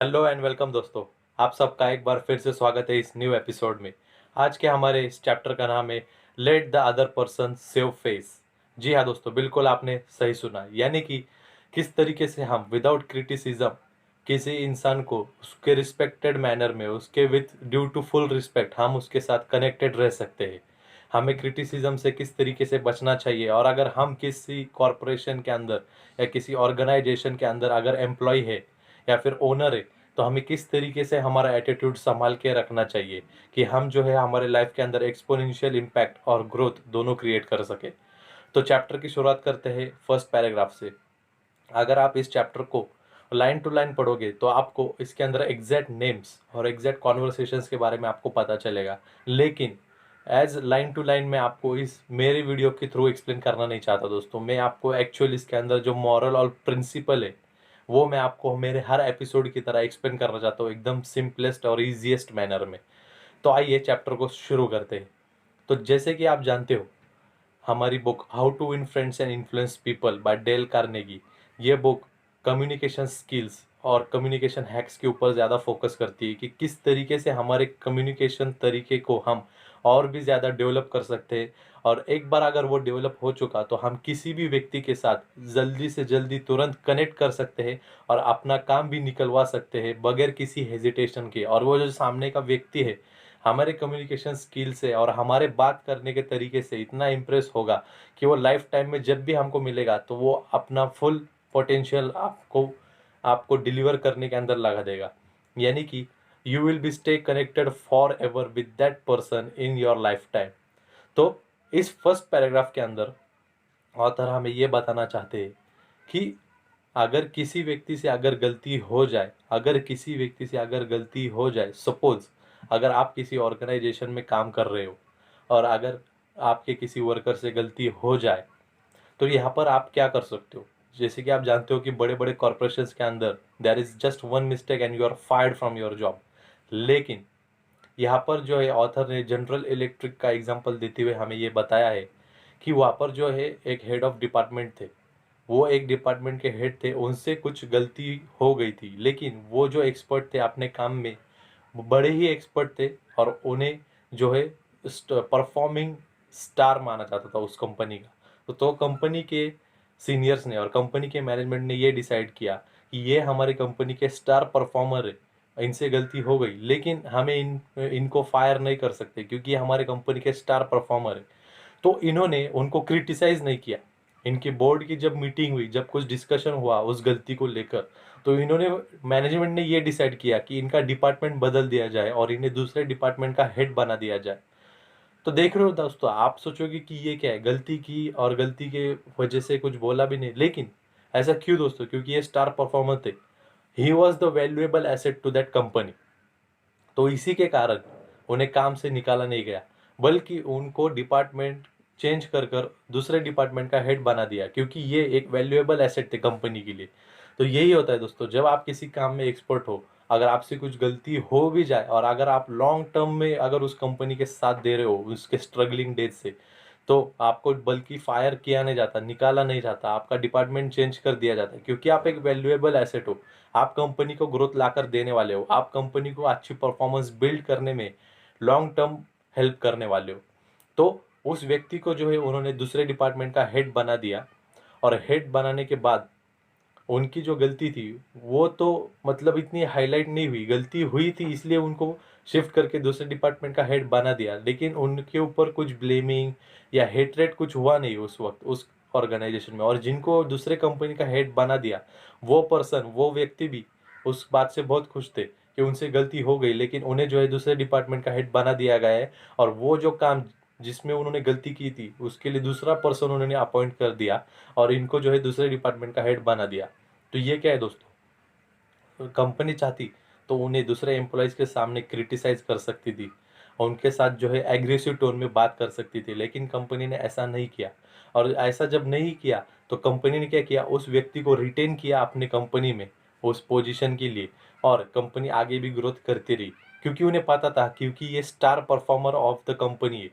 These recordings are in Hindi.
हेलो एंड वेलकम दोस्तों। आप सबका एक बार फिर से स्वागत है इस न्यू एपिसोड में। आज के हमारे इस चैप्टर का नाम है let the other person save face. जी हाँ दोस्तों, बिल्कुल आपने सही सुना। यानी कि किस तरीके से हम विदाउट क्रिटिसिज्म किसी इंसान को उसके रिस्पेक्टेड मैनर में, उसके with due to full respect हम उसके साथ कनेक्टेड रह सकते हैं। हमें क्रिटिसिज्म से किस तरीके से बचना चाहिए, और अगर हम किसी कॉरपोरेशन के अंदर या किसी ऑर्गेनाइजेशन के अंदर अगर एम्प्लॉय है या फिर ओनर है, तो हमें किस तरीके से हमारा एटीट्यूड संभाल के रखना चाहिए कि हम जो है हमारे लाइफ के अंदर एक्सपोनेंशियल इम्पैक्ट और ग्रोथ दोनों क्रिएट कर सके। तो चैप्टर की शुरुआत करते हैं फर्स्ट पैराग्राफ से। अगर आप इस चैप्टर को लाइन टू लाइन पढ़ोगे तो आपको इसके अंदर एग्जैक्ट नेम्स और एग्जैक्ट कॉन्वर्सेशंस के बारे में आपको पता चलेगा। लेकिन एज लाइन टू लाइन मैं आपको इस मेरे वीडियो के थ्रू एक्सप्लेन करना नहीं चाहता दोस्तों। मैं आपको एक्चुअली इसके अंदर जो मॉरल और प्रिंसिपल है वो मैं आपको मेरे हर एपिसोड की तरह एक्सप्लेन करना चाहता हूँ, एकदम सिंपलेस्ट और ईजीएस्ट मैनर में। तो आइए चैप्टर को शुरू करते हैं। तो जैसे कि आप जानते हो, हमारी book how to win friends and influence people by Dale Carnegie, ये बुक कम्युनिकेशन स्किल्स और कम्युनिकेशन हैक्स के ऊपर ज़्यादा फोकस करती है कि किस तरीके से हमारे कम्युनिकेशन तरीके को हम और भी ज़्यादा डेवलप कर सकते हैं। और एक बार अगर वो डेवलप हो चुका तो हम किसी भी व्यक्ति के साथ जल्दी से जल्दी तुरंत कनेक्ट कर सकते हैं और अपना काम भी निकलवा सकते हैं बगैर किसी हेजिटेशन के। और वो जो सामने का व्यक्ति है हमारे कम्युनिकेशन स्किल से और हमारे बात करने के तरीके से इतना इम्प्रेस होगा कि वो लाइफ टाइम में जब भी हमको मिलेगा तो वो अपना फुल पोटेंशियल आपको आपको डिलीवर करने के अंदर लगा देगा। यानी कि you will be stay connected for ever with that person in your life time. तो इस फर्स्ट पैराग्राफ के अंदर ऑथर हमें ये बताना चाहते हैं कि अगर किसी व्यक्ति से अगर गलती हो जाए, सपोज अगर आप किसी ऑर्गेनाइजेशन में काम कर रहे हो और अगर आपके किसी वर्कर से गलती हो जाए, तो यहाँ पर आप क्या कर सकते हो। जैसे कि आप जानते हो कि बड़े बड़े कॉरपोरेशंस के अंदर there is just one mistake and you are fired from your job. लेकिन यहाँ पर जो है ऑथर ने जनरल इलेक्ट्रिक का एग्जांपल देते हुए हमें ये बताया है कि वहाँ पर जो है एक हेड ऑफ डिपार्टमेंट थे। वो एक डिपार्टमेंट के हेड थे, उनसे कुछ गलती हो गई थी, लेकिन वो जो एक्सपर्ट थे अपने काम में, वो बड़े ही एक्सपर्ट थे और उन्हें जो है परफॉर्मिंग स्टार माना जाता था उस कंपनी का। तो कंपनी के सीनियर्स ने और कंपनी के मैनेजमेंट ने ये डिसाइड किया कि ये हमारी कंपनी के स्टार परफॉर्मर है, इनसे गलती हो गई लेकिन हमें इनको फायर नहीं कर सकते क्योंकि ये हमारे कंपनी के स्टार परफॉर्मर है। तो इन्होंने उनको क्रिटिसाइज नहीं किया। इनकी बोर्ड की जब मीटिंग हुई, जब कुछ डिस्कशन हुआ उस गलती को लेकर, तो इन्होंने मैनेजमेंट ने ये डिसाइड किया कि इनका डिपार्टमेंट बदल दिया जाए और इन्हें दूसरे डिपार्टमेंट का हेड बना दिया जाए। तो देख रहे हो दोस्तों, आप सोचोगे कि ये क्या है, गलती की और गलती के वजह से कुछ बोला भी नहीं, लेकिन ऐसा क्यों दोस्तों? क्योंकि ये स्टार परफॉर्मर थे। He was the valuable asset to that company. तो इसी के कारण उन्हें काम से निकाला नहीं गया, बल्कि उनको डिपार्टमेंट चेंज कर कर दूसरे डिपार्टमेंट का हेड बना दिया, क्योंकि ये एक वैल्यूएबल एसेट थे कंपनी के लिए। तो यही होता है दोस्तों, जब आप किसी काम में एक्सपर्ट हो, अगर आपसे कुछ गलती हो भी जाए और अगर आप लॉन्ग टर्म में अगर उस कंपनी के साथ दे रहे हो उसके स्ट्रगलिंग डेज से, तो आपको बल्कि फायर किया नहीं जाता, निकाला नहीं जाता, आपका डिपार्टमेंट चेंज कर दिया जाता है, क्योंकि आप एक वैल्यूएबल एसेट हो। आप कंपनी को ग्रोथ लाकर देने वाले हो, आप कंपनी को अच्छी परफॉर्मेंस बिल्ड करने में लॉन्ग टर्म हेल्प करने वाले हो। तो उस व्यक्ति को जो है उन्होंने दूसरे डिपार्टमेंट का हेड बना दिया, और हेड बनाने के बाद उनकी जो गलती थी वो तो मतलब इतनी हाईलाइट नहीं हुई, गलती हुई थी इसलिए उनको शिफ्ट करके दूसरे डिपार्टमेंट का हेड बना दिया, लेकिन उनके ऊपर कुछ ब्लेमिंग या हेटरेट कुछ हुआ नहीं उस वक्त उस ऑर्गेनाइजेशन में। और जिनको दूसरे कंपनी का हेड बना दिया, वो पर्सन, वो व्यक्ति भी उस बात से बहुत खुश थे कि उनसे गलती हो गई, लेकिन उन्हें जो है दूसरे डिपार्टमेंट का हेड बना दिया गया है। और वो जो काम जिसमें उन्होंने गलती की थी उसके लिए दूसरा पर्सन उन्होंने अपॉइंट कर दिया और इनको जो है दूसरे डिपार्टमेंट का हेड बना दिया। तो ये क्या है दोस्तों, कंपनी चाहती तो उन्हें दूसरे एम्प्लॉयज़ के सामने क्रिटिसाइज कर सकती थी और उनके साथ जो है एग्रेसिव टोन में बात कर सकती थी, लेकिन कंपनी ने ऐसा नहीं किया। और ऐसा जब नहीं किया तो कंपनी ने क्या किया, उस व्यक्ति को रिटेन किया अपनी कंपनी में उस पोजीशन के लिए, और कंपनी आगे भी ग्रोथ करती रही, क्योंकि उन्हें पता था क्योंकि ये star performer of the company है।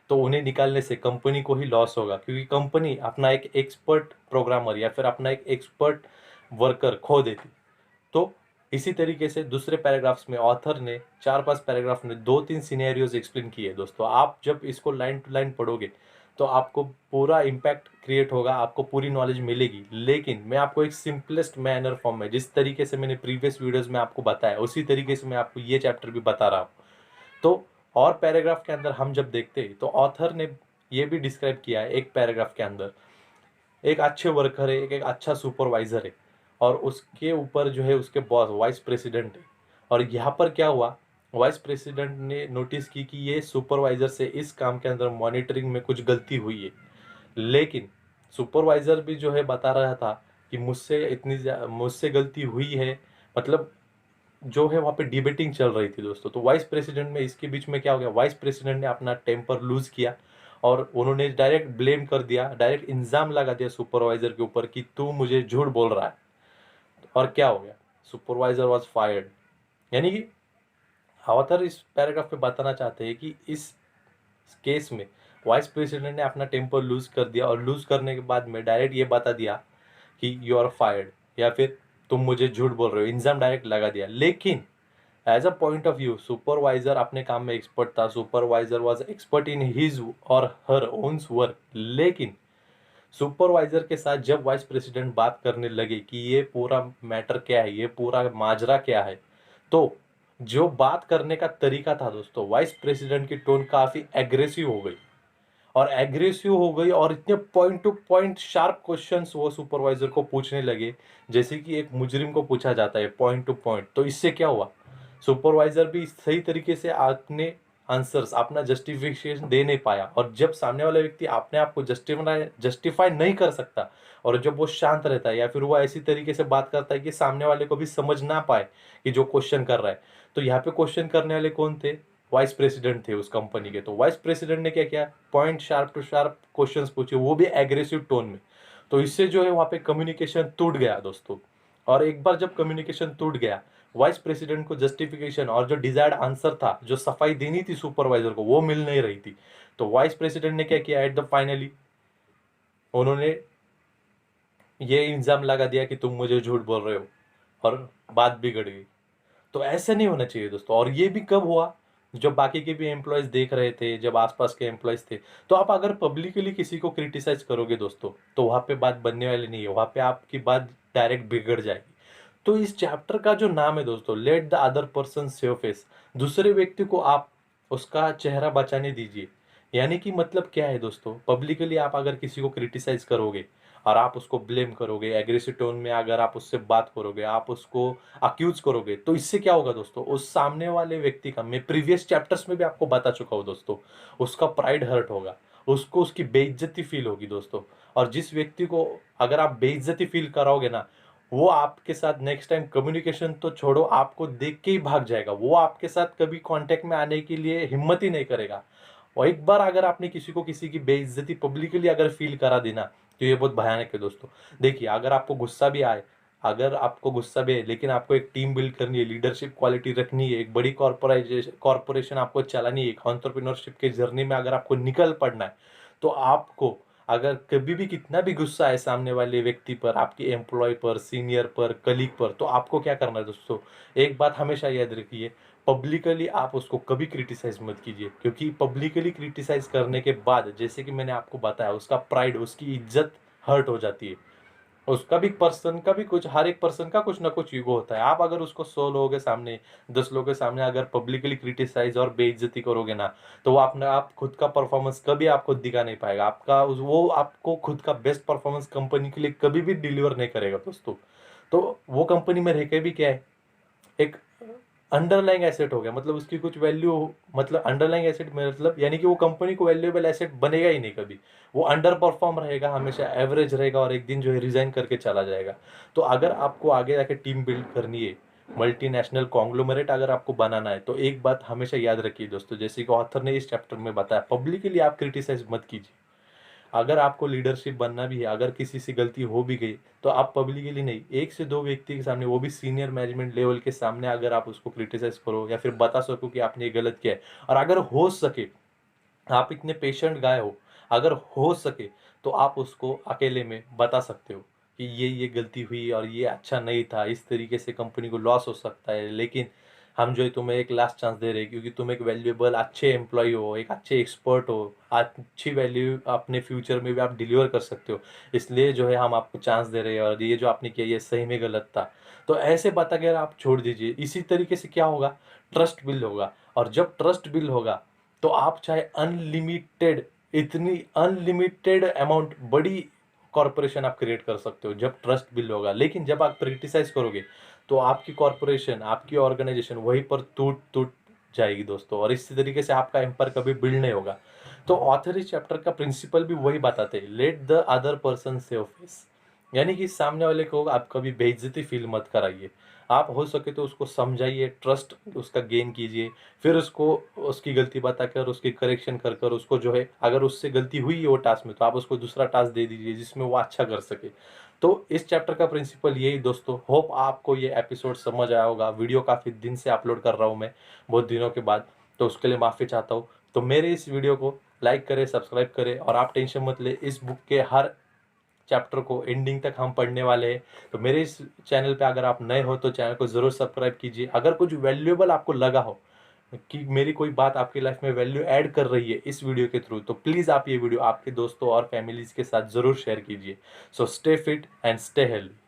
तो उन्हें निकालने से कंपनी को ही लॉस होगा, क्योंकि कंपनी अपना एक एक्सपर्ट प्रोग्रामर या फिर अपना एक एक्सपर्ट वर्कर खो देती। तो इसी तरीके से दूसरे पैराग्राफ्स में ऑथर ने 4-5 पैराग्राफ में 2-3 सिनेरियोज एक्सप्लेन किए दोस्तों। आप जब इसको लाइन टू लाइन पढ़ोगे तो आपको पूरा इम्पैक्ट क्रिएट होगा, आपको पूरी नॉलेज मिलेगी। लेकिन मैं आपको एक सिंपलेस्ट मैनर फॉर्म में, जिस तरीके से मैंने प्रीवियस वीडियोस में आपको बताया, उसी तरीके से मैं आपको ये चैप्टर भी बता रहा हूँ। तो और पैराग्राफ के अंदर हम जब देखते हैं तो ऑथर ने ये भी डिस्क्राइब किया है एक पैराग्राफ के अंदर, एक अच्छे वर्कर है, एक अच्छा सुपरवाइजर है, और उसके ऊपर जो है उसके बॉस वाइस प्रेसिडेंट है। और यहाँ पर क्या हुआ, वाइस प्रेसिडेंट ने नोटिस की कि ये सुपरवाइजर से इस काम के अंदर मॉनिटरिंग में कुछ गलती हुई है। लेकिन सुपरवाइजर भी जो है बता रहा था कि मुझसे गलती हुई है, मतलब जो है वहाँ पे डिबेटिंग चल रही थी दोस्तों। तो वाइस प्रेसिडेंट में इसके बीच में क्या हो गया, वाइस प्रेसिडेंट ने अपना टेम्पर लूज किया और उन्होंने डायरेक्ट ब्लेम कर दिया, डायरेक्ट इल्जाम लगा दिया सुपरवाइजर के ऊपर कि तू मुझे झूठ बोल रहा है। और क्या हो गया, सुपरवाइजर वॉज फायर्ड। यानी कि ऑथर इस पैराग्राफ में बताना चाहते हैं कि इस केस में वाइस प्रेसिडेंट ने अपना टेम्पर लूज कर दिया, और लूज करने के बाद में डायरेक्ट ये बता दिया कि यू आर फायर्ड, या फिर तुम मुझे झूठ बोल रहे हो, इल्जाम डायरेक्ट लगा दिया। लेकिन as a point of view supervisor अपने काम में एक्सपर्ट था, supervisor was expert in his और हर ओन वर्क। लेकिन सुपरवाइजर के साथ जब वाइस प्रेसिडेंट बात करने लगे कि ये पूरा मैटर क्या है, ये पूरा माजरा क्या है, तो जो बात करने का तरीका था दोस्तों, वाइस प्रेसिडेंट की टोन काफी एग्रेसिव हो गई, और इतने point two point sharp questions वो सुपरवाइजर को पूछने लगे, जैसे कि एक मुजरिम को पूछा जाता है पॉइंट टू पॉइंट। तो इससे क्या हुआ, सुपरवाइजर भी सही तरीके से अपने आंसर्स, अपना जस्टिफिकेशन दे नहीं पाया। और जब सामने वाला व्यक्ति अपने आप को जस्टिफाई नहीं कर सकता, और जब वो शांत रहता है या फिर वो ऐसी तरीके से बात करता है कि सामने वाले को भी समझ ना पाए कि जो क्वेश्चन कर रहा है, तो यहाँ पे क्वेश्चन करने वाले कौन थे, वाइस प्रेसिडेंट थे उस कंपनी के। तो वाइस प्रेसिडेंट ने क्या किया, point sharp to sharp questions पूछे, वो भी एग्रेसिव टोन में। तो इससे जो है वहाँ पे कम्युनिकेशन टूट गया दोस्तों। और एक बार जब कम्युनिकेशन टूट गया, वाइस प्रेसिडेंट को जस्टिफिकेशन और जो डिजायर्ड आंसर था, जो सफाई देनी थी सुपरवाइजर को, वो मिल नहीं रही थी। तो वाइस प्रेसिडेंट ने क्या किया, एट द फाइनली उन्होंने ये इल्जाम लगा दिया कि तुम मुझे झूठ बोल रहे हो, और बात बिगड़ गई। तो ऐसा नहीं होना चाहिए दोस्तों। और ये भी कब हुआ, जब बाकी के भी एम्प्लॉयज देख रहे थे, जब आसपास के एम्प्लॉयज थे। तो आप अगर पब्लिकली किसी को क्रिटिसाइज करोगे दोस्तों, तो वहां पे बात बनने वाली नहीं है, वहां पे आपकी बात डायरेक्ट बिगड़ जाएगी। तो इस चैप्टर का जो नाम है दोस्तों, late the other person save face, दूसरे व्यक्ति को आप उसका चेहरा बचाने दीजिए। यानी कि मतलब क्या है दोस्तों, पब्लिकली आप अगर किसी को क्रिटिसाइज करोगे और आप उसको ब्लेम करोगे, एग्रेसिव टोन में अगर आप उससे बात करोगे, आप उसको अक्यूज करोगे, तो इससे क्या होगा दोस्तों, उस सामने वाले व्यक्ति का, मैं प्रीवियस चैप्टर्स में भी आपको बता चुका हूँ दोस्तों, उसका प्राइड हर्ट होगा, उसको उसकी बेइज्जती फील होगी दोस्तों। और जिस व्यक्ति को अगर आप बेइज्जती फील कराओगे ना, वो आपके साथ नेक्स्ट टाइम कम्युनिकेशन तो छोड़ो, आपको देख के ही भाग जाएगा, वो आपके साथ कभी कांटेक्ट में आने के लिए हिम्मत ही नहीं करेगा। और एक बार अगर आपने किसी को किसी की बेइज्जती पब्लिकली अगर फील करा देना, तो ये बहुत भयानक है दोस्तों। देखिए, अगर आपको गुस्सा भी आए, अगर आपको गुस्सा भी है, लेकिन आपको एक टीम बिल्ड करनी है, लीडरशिप क्वालिटी रखनी है, एक बड़ी कॉर्पोरेशन आपको चलानी है, एक एंटरप्रेन्योरशिप के जर्नी में अगर आपको निकल पड़ना है, तो आपको अगर कभी भी कितना भी गुस्सा है सामने वाले व्यक्ति पर, आपके एम्प्लॉय पर, सीनियर पर, कलीग पर, तो आपको क्या करना है दोस्तों, एक बात हमेशा याद रखिए, पब्लिकली आप उसको कभी क्रिटिसाइज मत कीजिए। क्योंकि पब्लिकली क्रिटिसाइज करने के बाद, जैसे कि मैंने आपको बताया, उसका प्राइड, उसकी इज्जत हर्ट हो जाती है। उसका भी, पर्सन का भी कुछ, हर एक पर्सन का कुछ ना कुछ ईगो होता है। आप अगर उसको 100 लोगों के सामने, 10 लोगों के सामने अगर पब्लिकली क्रिटिसाइज और बेइज्जती करोगे ना, तो वो अपने आप खुद का परफॉर्मेंस कभी आपको दिखा नहीं पाएगा, वो आपको खुद का बेस्ट परफॉर्मेंस कंपनी के लिए कभी भी डिलीवर नहीं करेगा दोस्तों। तो वो कंपनी में रह के भी क्या है, एक अंडरलाइंग एसेट हो गया, मतलब उसकी कुछ वैल्यू, मतलब अंडरलाइंग एसेट मतलब यानी कि वो कंपनी को वैल्यूएबल एसेट बनेगा ही नहीं कभी, वो अंडर परफॉर्म रहेगा, हमेशा एवरेज रहेगा, और एक दिन जो है रिजाइन करके चला जाएगा। तो अगर आपको आगे जाके टीम बिल्ड करनी है, मल्टीनेशनल कॉन्ग्लोमरेट अगर आपको बनाना है, तो एक बात हमेशा याद रखिए दोस्तों, जैसे कि ऑथर ने इस चैप्टर में बताया, पब्लिकली आप क्रिटिसाइज मत कीजिए। अगर आपको लीडरशिप बनना भी है, अगर किसी से गलती हो भी गई, तो आप पब्लिकली नहीं, 1 से 2 व्यक्ति के सामने, वो भी सीनियर मैनेजमेंट लेवल के सामने, अगर आप उसको क्रिटिसाइज करो या फिर बता सको कि आपने ये गलत किया है, और अगर हो सके, आप इतने पेशेंट गाय हो, अगर हो सके तो आप उसको अकेले में बता सकते हो कि ये गलती हुई और ये अच्छा नहीं था, इस तरीके से कंपनी को लॉस हो सकता है, लेकिन हम जो है तुम्हें एक लास्ट चांस दे रहे हैं क्योंकि तुम एक वैल्यूएबल अच्छे एम्प्लॉय हो, एक अच्छे एक्सपर्ट हो, अच्छी वैल्यू अपने फ्यूचर में भी आप डिलीवर कर सकते हो, इसलिए जो है हम आपको चांस दे रहे हैं और ये जो आपने किया ये सही में गलत था। तो ऐसे बात अगर आप छोड़ दीजिए, इसी तरीके से क्या होगा, ट्रस्ट बिल्ड होगा। और जब ट्रस्ट बिल्ड होगा तो आप चाहे अनलिमिटेड, इतनी अनलिमिटेड अमाउंट बड़ी कॉरपोरेशन आप क्रिएट कर सकते हो जब ट्रस्ट बिल्ड होगा। लेकिन जब आप क्रिटिसाइज करोगे तो आपकी कॉरपोरेशन, आपकी ऑर्गेनाइजेशन वहीं पर टूट टूट जाएगी दोस्तों, और इसी तरीके से आपका एम्पायर कभी बिल्ड नहीं होगा। तो ऑथर इस चैप्टर का प्रिंसिपल भी वही बताते हैं, late the other person save face, यानी कि सामने वाले को आप कभी बेइज्जती फील मत कराइए, आप हो सके तो उसको समझाइए, ट्रस्ट उसका गेन कीजिए, फिर उसको उसकी गलती बताकर उसकी करेक्शन कर कर उसको जो है, अगर उससे गलती हुई है वो टास्क में तो आप उसको दूसरा टास्क दे दीजिए जिसमें वो अच्छा कर सके। तो इस चैप्टर का प्रिंसिपल यही दोस्तों। होप आपको ये एपिसोड समझ आया होगा। वीडियो काफ़ी दिन से अपलोड कर रहा हूँ मैं, बहुत दिनों के बाद, तो उसके लिए माफ़ी चाहता हूँ। तो मेरे इस वीडियो को लाइक करें, सब्सक्राइब करें, और आप टेंशन मत ले, इस बुक के हर चैप्टर को एंडिंग तक हम पढ़ने वाले हैं। तो मेरे इस चैनल पे अगर आप नए हो तो चैनल को ज़रूर सब्सक्राइब कीजिए। अगर कुछ वैल्यूएबल आपको लगा हो कि मेरी कोई बात आपकी लाइफ में वैल्यू ऐड कर रही है इस वीडियो के थ्रू, तो प्लीज़ आप ये वीडियो आपके दोस्तों और फैमिलीज के साथ ज़रूर शेयर कीजिए। So stay fit and stay healthy.